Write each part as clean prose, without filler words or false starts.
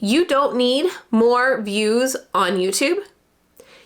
You don't need more views on YouTube.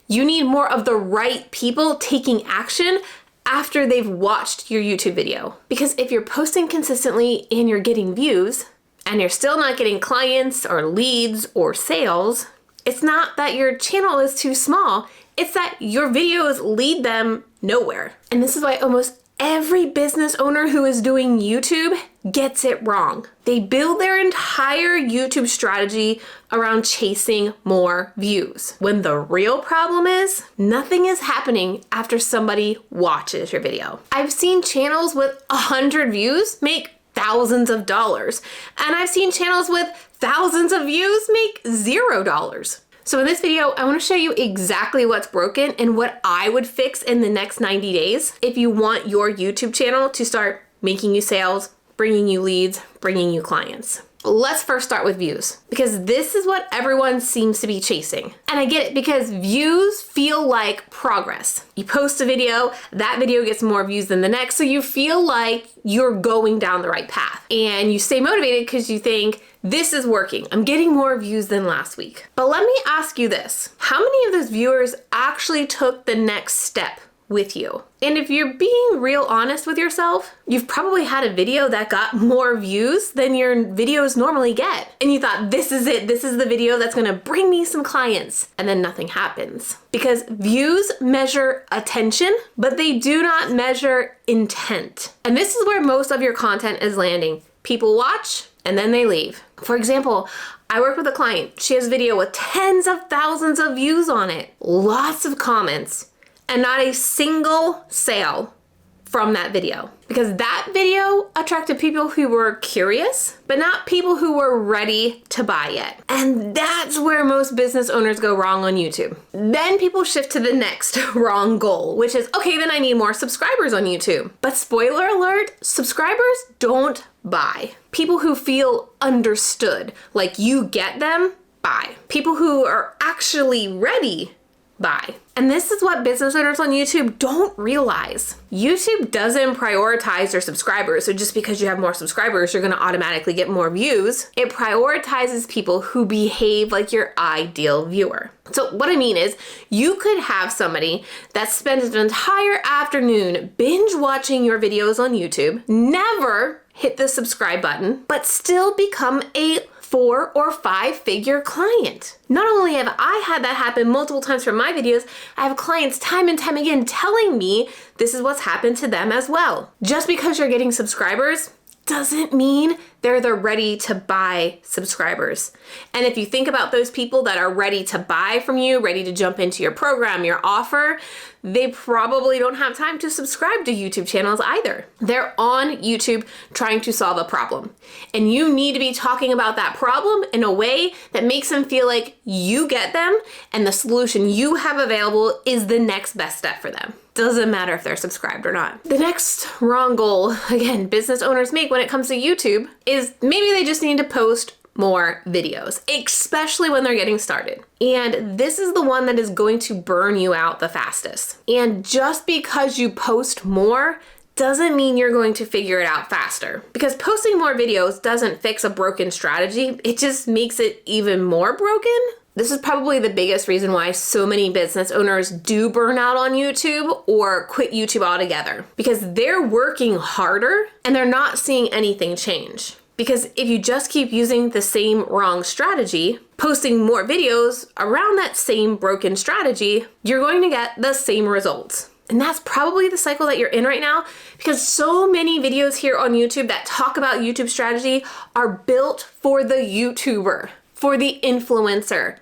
You need more of the right people taking action after they've watched your YouTube video. Because if you're posting consistently and you're getting views and you're still not getting clients or leads or sales, it's not that your channel is too small, it's that your videos lead them nowhere. And this is why almost every business owner who is doing YouTube gets it wrong. They build their entire YouTube strategy around chasing more views, when the real problem is nothing is happening after somebody watches your video. I've seen channels with 100 views make thousands of dollars, and I've seen channels with thousands of views make $0. So in this video, I want to show you exactly what's broken and what I would fix in the next 90 days if you want your YouTube channel to start making you sales, bringing you leads, bringing you clients. Let's first start with views, because this is what everyone seems to be chasing. And I get it, because views feel like progress. You post a video, that video gets more views than the next, so you feel like you're going down the right path. And you stay motivated because you think, this is working. I'm getting more views than last week. But let me ask you this. How many of those viewers actually took the next step with you? And if you're being real honest with yourself, you've probably had a video that got more views than your videos normally get. And you thought, this is it. This is the video that's gonna bring me some clients. And then nothing happens. Because views measure attention, but they do not measure intent. And this is where most of your content is landing. People watch and then they leave. For example, I work with a client. She has a video with tens of thousands of views on it, lots of comments, and not a single sale from that video. Because that video attracted people who were curious, but not people who were ready to buy yet. And that's where most business owners go wrong on YouTube. Then people shift to the next wrong goal, which is, okay, then I need more subscribers on YouTube. But spoiler alert, subscribers don't buy. People who feel understood, like you get them, buy. People who are actually ready, buy. And this is what business owners on YouTube don't realize. YouTube doesn't prioritize their subscribers. So just because you have more subscribers, you're gonna automatically get more views. It prioritizes people who behave like your ideal viewer. So what I mean is, you could have somebody that spends an entire afternoon binge watching your videos on YouTube, never hit the subscribe button, but still become a 4 or 5 figure client. Not only have I had that happen multiple times for my videos, I have clients time and time again telling me this is what's happened to them as well. Just because you're getting subscribers doesn't mean they're the ready to buy subscribers. And if you think about those people that are ready to buy from you, ready to jump into your program, your offer, they probably don't have time to subscribe to YouTube channels either. They're on YouTube trying to solve a problem. And you need to be talking about that problem in a way that makes them feel like you get them and the solution you have available is the next best step for them. Doesn't matter if they're subscribed or not. The next wrong goal, again, business owners make when it comes to YouTube is maybe they just need to post more videos, especially when they're getting started. And this is the one that is going to burn you out the fastest. And just because you post more doesn't mean you're going to figure it out faster. Because posting more videos doesn't fix a broken strategy, it just makes it even more broken. This is probably the biggest reason why so many business owners do burn out on YouTube or quit YouTube altogether, because they're working harder and they're not seeing anything change. Because if you just keep using the same wrong strategy, posting more videos around that same broken strategy, you're going to get the same results. And that's probably the cycle that you're in right now, because so many videos here on YouTube that talk about YouTube strategy are built for the YouTuber, for the influencer.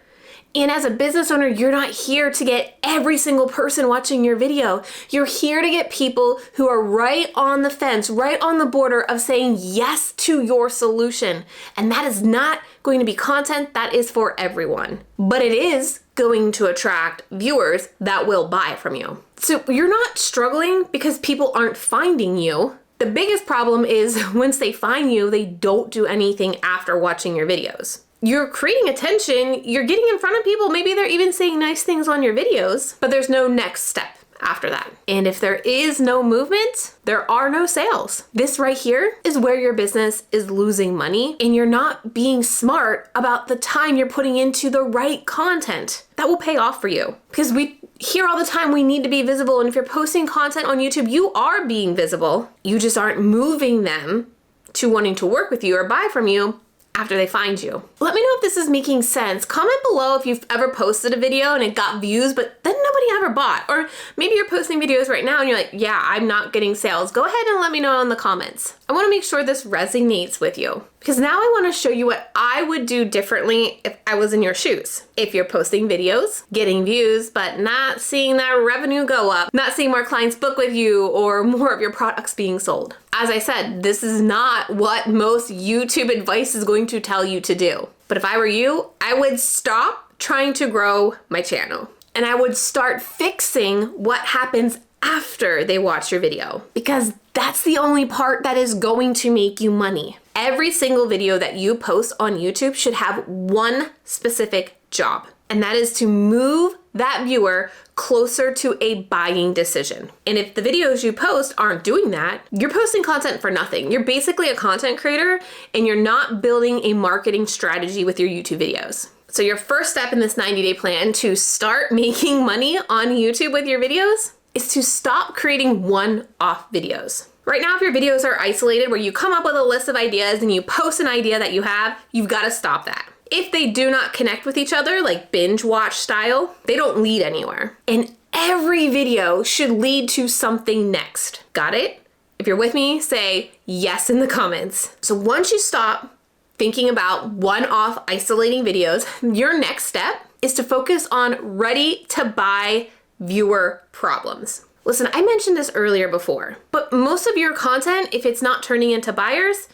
And as a business owner, you're not here to get every single person watching your video. You're here to get people who are right on the fence, right on the border of saying yes to your solution. And that is not going to be content that is for everyone, but it is going to attract viewers that will buy from you. So you're not struggling because people aren't finding you. The biggest problem is once they find you, they don't do anything after watching your videos. You're creating attention, you're getting in front of people, maybe they're even saying nice things on your videos, but there's no next step after that. And if there is no movement, there are no sales. This right here is where your business is losing money and you're not being smart about the time you're putting into the right content that will pay off for you. Because we hear all the time we need to be visible, and if you're posting content on YouTube, you are being visible. You just aren't moving them to wanting to work with you or buy from you after they find you. Let me know if this is making sense. Comment below if you've ever posted a video and it got views, but then nobody ever bought. Or maybe you're posting videos right now and you're like, yeah, I'm not getting sales. Go ahead and let me know in the comments. I wanna make sure this resonates with you, because now I wanna show you what I would do differently if I was in your shoes. If you're posting videos, getting views, but not seeing that revenue go up, not seeing more clients book with you or more of your products being sold. As I said, this is not what most YouTube advice is going to tell you to do. But if I were you, I would stop trying to grow my channel and I would start fixing what happens after they watch your video, because that's the only part that is going to make you money. Every single video that you post on YouTube should have one specific job, and that is to move that viewer closer to a buying decision. And if the videos you post aren't doing that, you're posting content for nothing. You're basically a content creator and you're not building a marketing strategy with your YouTube videos. So your first step in this 90-day plan to start making money on YouTube with your videos is to stop creating one-off videos. Right now, if your videos are isolated where you come up with a list of ideas and you post an idea that you have, you've got to stop that. If they do not connect with each other, like binge watch style, they don't lead anywhere. And every video should lead to something next. Got it? If you're with me, say yes in the comments. So once you stop thinking about one-off isolating videos, your next step is to focus on ready to buy viewer problems. Listen, I mentioned this earlier before, but most of your content, if it's not turning into buyers,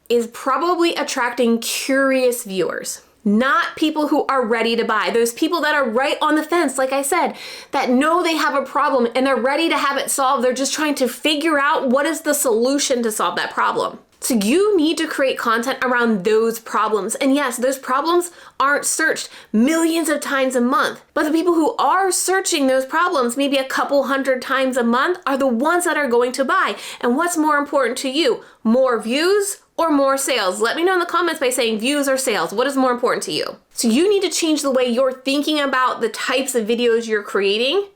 is probably attracting curious viewers, not people who are ready to buy. Those people that are right on the fence, like I said, that know they have a problem and they're ready to have it solved. They're just trying to figure out what is the solution to solve that problem. So you need to create content around those problems. And yes, those problems aren't searched millions of times a month, but the people who are searching those problems maybe a couple hundred times a month are the ones that are going to buy. And what's more important to you, more views or more sales? Let me know in the comments by saying views or sales. What is more important to you? So you need to change the way you're thinking about the types of videos you're creating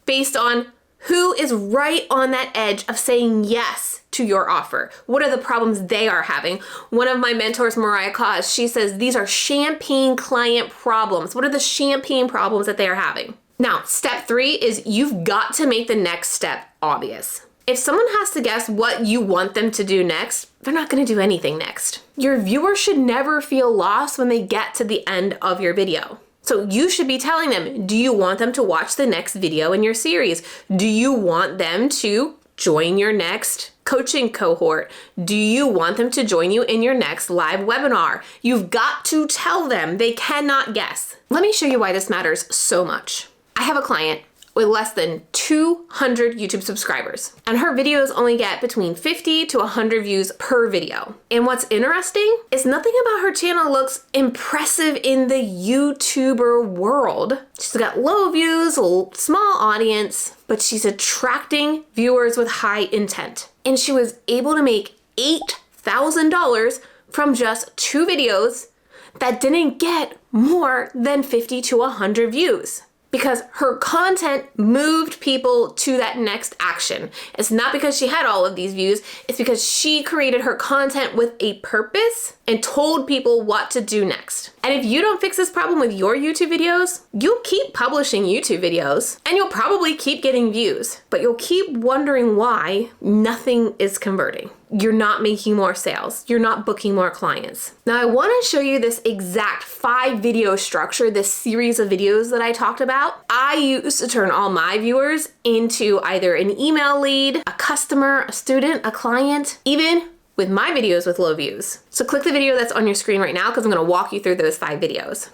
based on who is right on that edge of saying yes to your offer. What are the problems they are having? One of my mentors, Mariah Cause, she says these are champagne client problems. What are the champagne problems that they are having? Now, step 3 is you've got to make the next step obvious. If someone has to guess what you want them to do next, they're not going to do anything next. Your viewers should never feel lost when they get to the end of your video. So you should be telling them, do you want them to watch the next video in your series? Do you want them to join your next coaching cohort? Do you want them to join you in your next live webinar? You've got to tell them. They cannot guess. Let me show you why this matters so much. I have a client with less than 200 YouTube subscribers, and her videos only get between 50 to 100 views per video. And what's interesting is nothing about her channel looks impressive in the YouTuber world. She's got low views, a small audience, but she's attracting viewers with high intent. And she was able to make $8,000 from just 2 videos that didn't get more than 50 to 100 views. Because her content moved people to that next action. It's not because she had all of these views, it's because she created her content with a purpose and told people what to do next. And if you don't fix this problem with your YouTube videos, you'll keep publishing YouTube videos and you'll probably keep getting views, but you'll keep wondering why nothing is converting. You're not making more sales. You're not booking more clients. Now I want to show you this exact 5 video structure, this series of videos that I talked about. I used to turn all my viewers into either an email lead, a customer, a student, a client, even with my videos with low views. So click the video that's on your screen right now because I'm going to walk you through those 5 videos.